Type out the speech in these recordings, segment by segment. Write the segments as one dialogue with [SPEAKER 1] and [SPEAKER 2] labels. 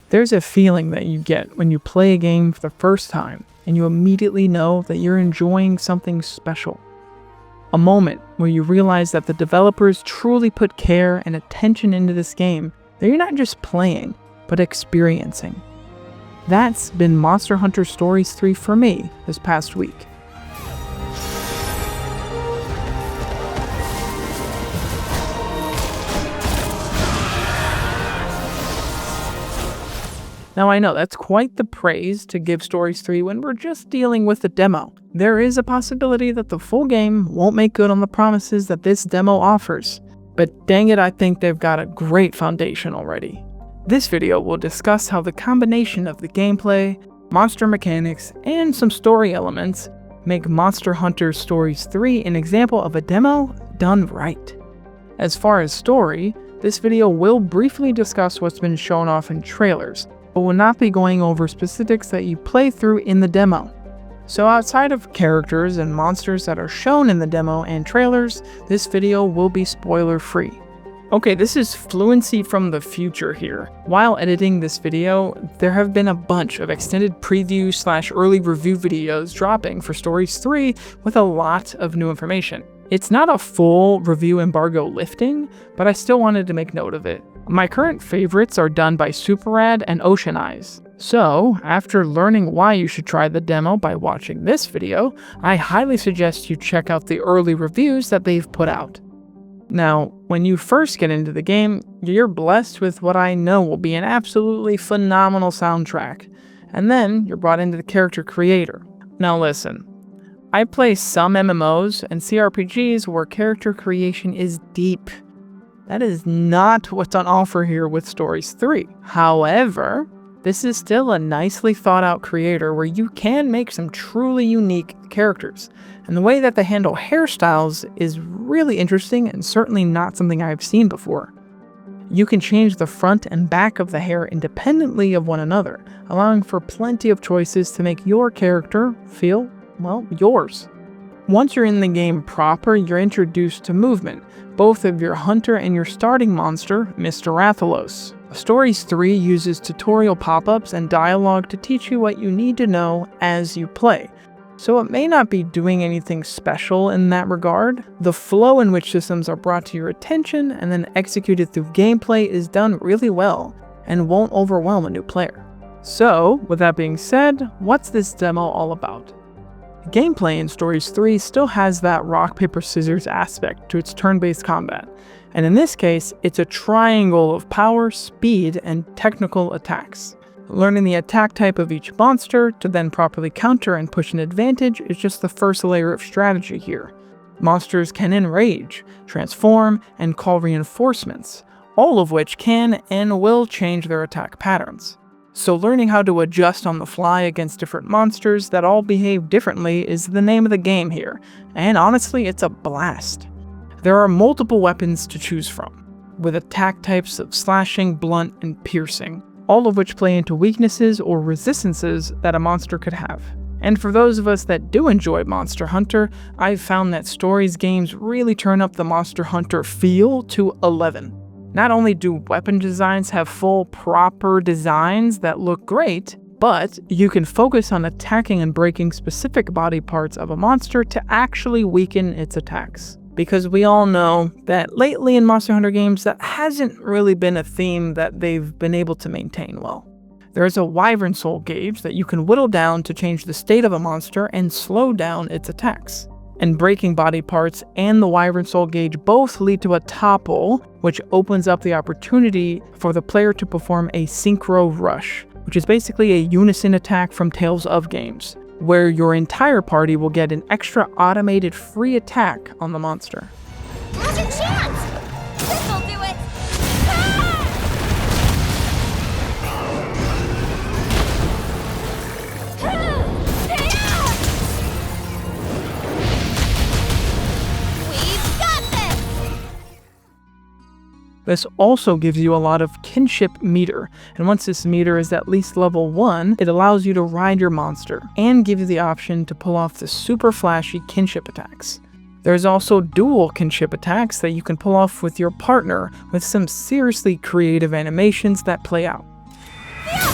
[SPEAKER 1] There's a feeling that you get when you play a game for the first time and you immediately know that you're enjoying something special. A moment where you realize that the developers truly put care and attention into this game that you're not just playing, but experiencing. That's been Monster Hunter Stories 3 for me this past week. Now I know that's quite the praise to give Stories 3 when we're just dealing with the demo. There is a possibility that the full game won't make good on the promises that this demo offers, but dang it, I think they've got a great foundation already. This video will discuss how the combination of the gameplay, monster mechanics, and some story elements make Monster Hunter Stories 3 an example of a demo done right. As far as story, this video will briefly discuss what's been shown off in trailers, but will not be going over specifics that you play through in the demo. So outside of characters and monsters that are shown in the demo and trailers, this video will be spoiler free. Okay, this is Fluency from the future here. While editing this video, there have been a bunch of extended preview / early review videos dropping for Stories 3 with a lot of new information. It's not a full review embargo lifting, but I still wanted to make note of it. My current favorites are done by Superrad and Ocean Eyes. So, after learning why you should try the demo by watching this video, I highly suggest you check out the early reviews that they've put out. Now, when you first get into the game, you're blessed with what I know will be an absolutely phenomenal soundtrack, and then you're brought into the character creator. Now listen, I play some MMOs and CRPGs where character creation is deep. That is not what's on offer here with Stories 3. However, this is still a nicely thought out creator where you can make some truly unique characters. And the way that they handle hairstyles is really interesting and certainly not something I've seen before. You can change the front and back of the hair independently of one another, allowing for plenty of choices to make your character feel, well, yours. Once you're in the game proper, you're introduced to movement, both of your hunter and your starting monster, Mr. Rathalos. Stories 3 uses tutorial pop-ups and dialogue to teach you what you need to know as you play. So it may not be doing anything special in that regard. The flow in which systems are brought to your attention and then executed through gameplay is done really well and won't overwhelm a new player. So, with that being said, what's this demo all about? Gameplay in Stories 3 still has that rock, paper, scissors aspect to its turn-based combat, and in this case, it's a triangle of power, speed, and technical attacks. Learning the attack type of each monster to then properly counter and push an advantage is just the first layer of strategy here. Monsters can enrage, transform, and call reinforcements, all of which can and will change their attack patterns. So learning how to adjust on the fly against different monsters that all behave differently is the name of the game here, and honestly, it's a blast. There are multiple weapons to choose from, with attack types of slashing, blunt, and piercing, all of which play into weaknesses or resistances that a monster could have. And for those of us that do enjoy Monster Hunter, I've found that Stories games really turn up the Monster Hunter feel to 11. Not only do weapon designs have full, proper designs that look great, but you can focus on attacking and breaking specific body parts of a monster to actually weaken its attacks. Because we all know that lately in Monster Hunter games, that hasn't really been a theme that they've been able to maintain well. There is a Wyvern Soul gauge that you can whittle down to change the state of a monster and slow down its attacks. And breaking body parts and the Wyvern Soul gauge both lead to a topple, which opens up the opportunity for the player to perform a Synchro Rush, which is basically a unison attack from Tales of games, where your entire party will get an extra automated free attack on the monster.
[SPEAKER 2] Now's your chance! This'll do it! We've got this!
[SPEAKER 1] This also gives you a lot of kinship meter, and once this meter is at least level 1, it allows you to ride your monster, and give you the option to pull off the super flashy kinship attacks. There's also dual kinship attacks that you can pull off with your partner, with some seriously creative animations that play out.
[SPEAKER 2] Yeah!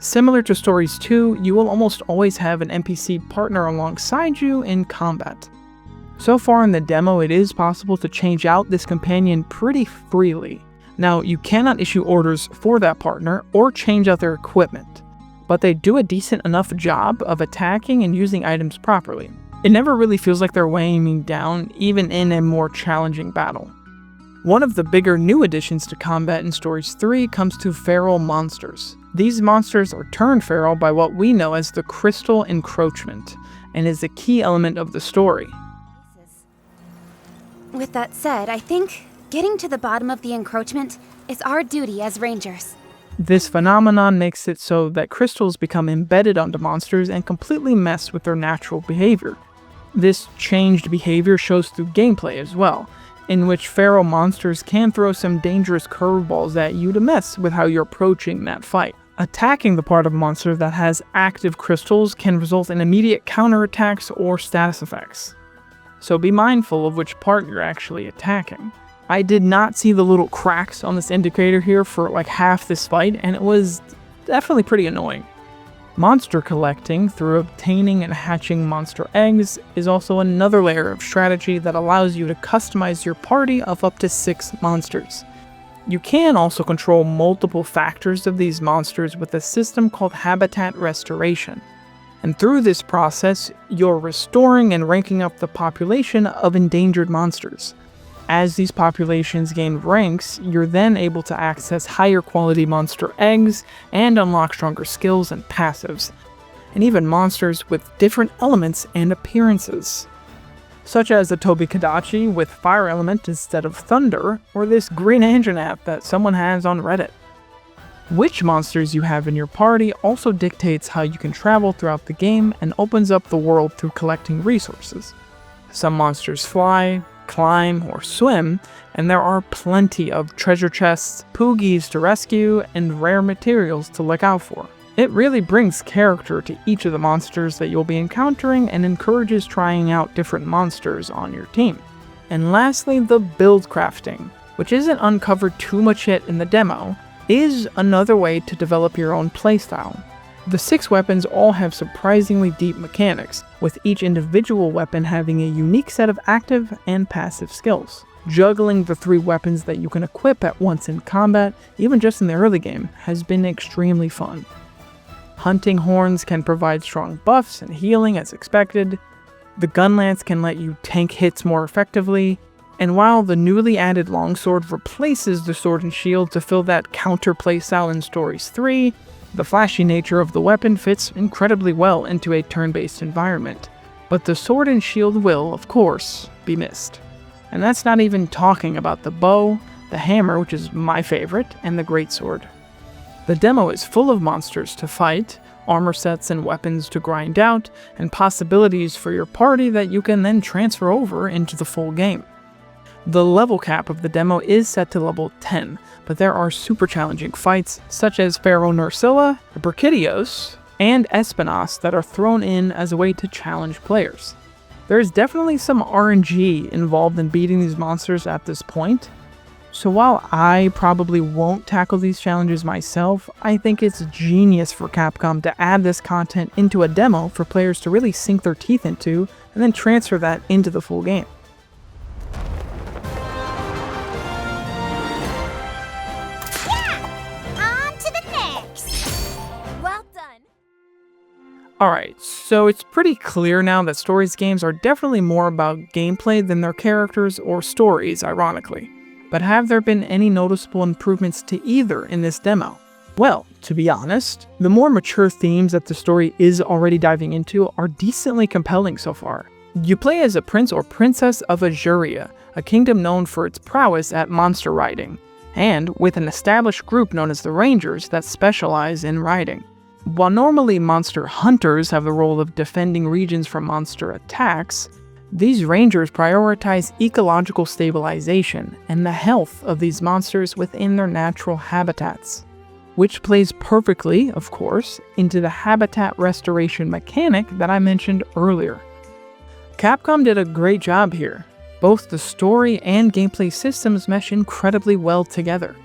[SPEAKER 1] Similar to Stories 2, you will almost always have an NPC partner alongside you in combat. So far in the demo, it is possible to change out this companion pretty freely. Now, you cannot issue orders for that partner or change out their equipment, but they do a decent enough job of attacking and using items properly. It never really feels like they're weighing me down, even in a more challenging battle. One of the bigger new additions to combat in Stories 3 comes to feral monsters. These monsters are turned feral by what we know as the crystal encroachment, and is a key element of the story.
[SPEAKER 2] With that said, I think getting to the bottom of the encroachment is our duty as rangers.
[SPEAKER 1] This phenomenon makes it so that crystals become embedded onto monsters and completely mess with their natural behavior. This changed behavior shows through gameplay as well, in which feral monsters can throw some dangerous curveballs at you to mess with how you're approaching that fight. Attacking the part of a monster that has active crystals can result in immediate counterattacks or status effects. So be mindful of which part you're actually attacking. I did not see the little cracks on this indicator here for like half this fight, and it was definitely pretty annoying. Monster collecting through obtaining and hatching monster eggs is also another layer of strategy that allows you to customize your party of up to 6 monsters. You can also control multiple factors of these monsters with a system called habitat restoration. And through this process, you're restoring and ranking up the population of endangered monsters. As these populations gain ranks, you're then able to access higher quality monster eggs and unlock stronger skills and passives, and even monsters with different elements and appearances, such as the Tobi-Kadachi with fire element instead of thunder, or this Green Engine app that someone has on Reddit. Which monsters you have in your party also dictates how you can travel throughout the game and opens up the world through collecting resources. Some monsters fly, climb, or swim, and there are plenty of treasure chests, Poogies to rescue, and rare materials to look out for. It really brings character to each of the monsters that you'll be encountering and encourages trying out different monsters on your team. And lastly, the build crafting, which isn't uncovered too much yet in the demo, is another way to develop your own playstyle. The 6 weapons all have surprisingly deep mechanics, with each individual weapon having a unique set of active and passive skills. Juggling the 3 weapons that you can equip at once in combat, even just in the early game, has been extremely fun. Hunting horns can provide strong buffs and healing as expected. The gun lance can let you tank hits more effectively. And while the newly added longsword replaces the sword and shield to fill that counter playstyle in Stories 3, the flashy nature of the weapon fits incredibly well into a turn-based environment. But the sword and shield will, of course, be missed. And that's not even talking about the bow, the hammer, which is my favorite, and the greatsword. The demo is full of monsters to fight, armor sets and weapons to grind out, and possibilities for your party that you can then transfer over into the full game. The level cap of the demo is set to level 10, but there are super challenging fights such as Pharaoh Nursilla, Berkidios, and Espinas that are thrown in as a way to challenge players. There is definitely some RNG involved in beating these monsters at this point, so while I probably won't tackle these challenges myself, I think it's genius for Capcom to add this content into a demo for players to really sink their teeth into, and then transfer that into the full game. Alright, so it's pretty clear now that Stories games are definitely more about gameplay than their characters or stories, ironically. But have there been any noticeable improvements to either in this demo? Well, to be honest, the more mature themes that the story is already diving into are decently compelling so far. You play as a prince or princess of Azuria, a kingdom known for its prowess at monster riding, and with an established group known as the Rangers that specialize in riding. While normally monster hunters have the role of defending regions from monster attacks, these rangers prioritize ecological stabilization and the health of these monsters within their natural habitats, which plays perfectly, of course, into the habitat restoration mechanic that I mentioned earlier. Capcom did a great job here. Both the story and gameplay systems mesh incredibly well together.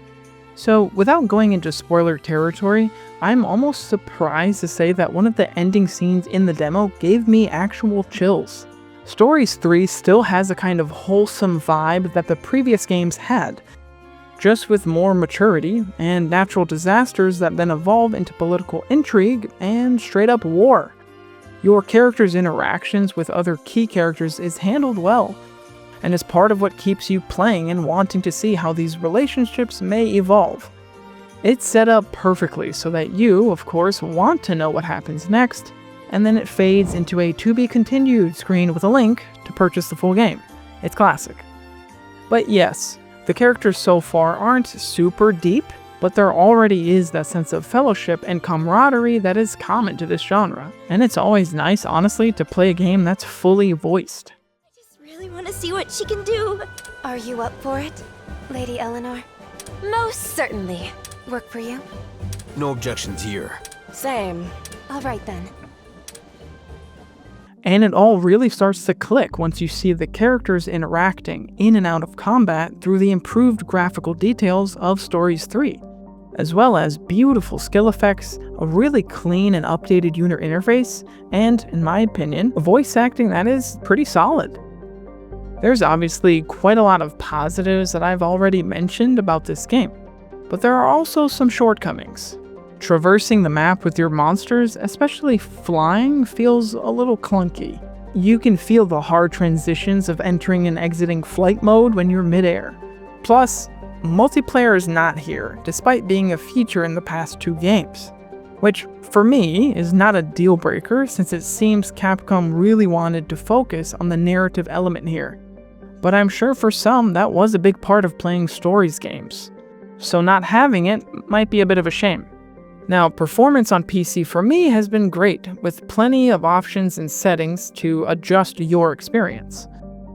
[SPEAKER 1] So, without going into spoiler territory, I'm almost surprised to say that one of the ending scenes in the demo gave me actual chills. Stories 3 still has a kind of wholesome vibe that the previous games had, just with more maturity and natural disasters that then evolve into political intrigue and straight up war. Your character's interactions with other key characters is handled well, and is part of what keeps you playing and wanting to see how these relationships may evolve. It's set up perfectly so that you, of course, want to know what happens next, and then it fades into a to be continued screen with a link to purchase the full game. It's classic. But yes, the characters so far aren't super deep, but there already is that sense of fellowship and camaraderie that is common to this genre. And it's always nice, honestly, to play a game that's fully voiced.
[SPEAKER 3] I really want to see what she can do.
[SPEAKER 2] Are you up for it, Lady Eleanor?
[SPEAKER 3] Most certainly.
[SPEAKER 2] Work for you?
[SPEAKER 4] No objections here.
[SPEAKER 3] Same.
[SPEAKER 2] All right then.
[SPEAKER 1] And it all really starts to click once you see the characters interacting in and out of combat through the improved graphical details of Stories 3, as well as beautiful skill effects, a really clean and updated user interface, and, in my opinion, voice acting that is pretty solid. There's obviously quite a lot of positives that I've already mentioned about this game, but there are also some shortcomings. Traversing the map with your monsters, especially flying, feels a little clunky. You can feel the hard transitions of entering and exiting flight mode when you're midair. Plus, multiplayer is not here, despite being a feature in the past 2 games. Which, for me, is not a deal breaker since it seems Capcom really wanted to focus on the narrative element here. But I'm sure for some that was a big part of playing Stories games. So not having it might be a bit of a shame. Now, performance on PC for me has been great, with plenty of options and settings to adjust your experience.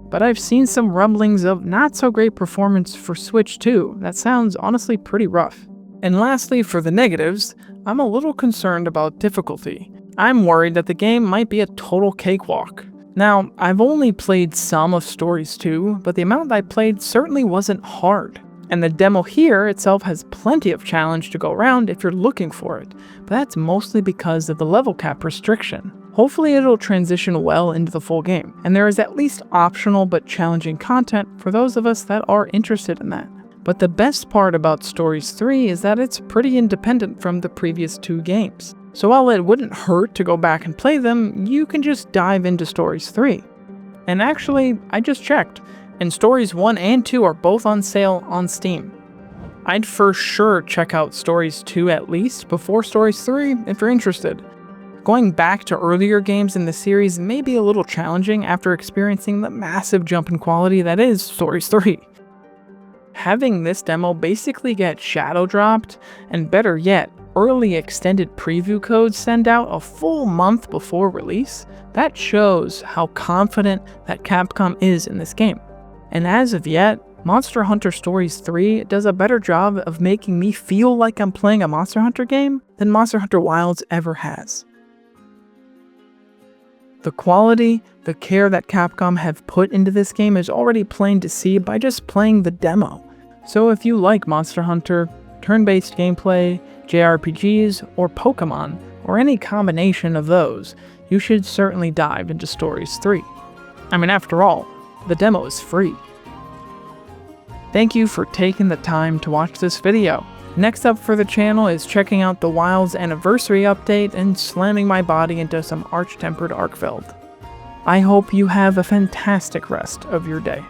[SPEAKER 1] But I've seen some rumblings of not so great performance for Switch too. That sounds honestly pretty rough. And lastly, for the negatives, I'm a little concerned about difficulty. I'm worried that the game might be a total cakewalk. Now, I've only played some of Stories 2, but the amount I played certainly wasn't hard. And the demo here itself has plenty of challenge to go around if you're looking for it, but that's mostly because of the level cap restriction. Hopefully it'll transition well into the full game, and there is at least optional but challenging content for those of us that are interested in that. But the best part about Stories 3 is that it's pretty independent from the previous 2 games. So while it wouldn't hurt to go back and play them, you can just dive into Stories 3. And actually, I just checked, and Stories 1 and 2 are both on sale on Steam. I'd for sure check out Stories 2 at least before Stories 3 if you're interested. Going back to earlier games in the series may be a little challenging after experiencing the massive jump in quality that is Stories 3. Having this demo basically get shadow dropped, and better yet, early extended preview codes sent out a full month before release, that shows how confident that Capcom is in this game. And as of yet, Monster Hunter Stories 3 does a better job of making me feel like I'm playing a Monster Hunter game than Monster Hunter Wilds ever has. The quality, the care that Capcom have put into this game is already plain to see by just playing the demo. So if you like Monster Hunter, turn-based gameplay, JRPGs, or Pokemon, or any combination of those, you should certainly dive into Stories 3. I mean, after all, the demo is free. Thank you for taking the time to watch this video. Next up for the channel is checking out the Wilds Anniversary update and slamming my body into some Arch-Tempered Arkfeld. I hope you have a fantastic rest of your day.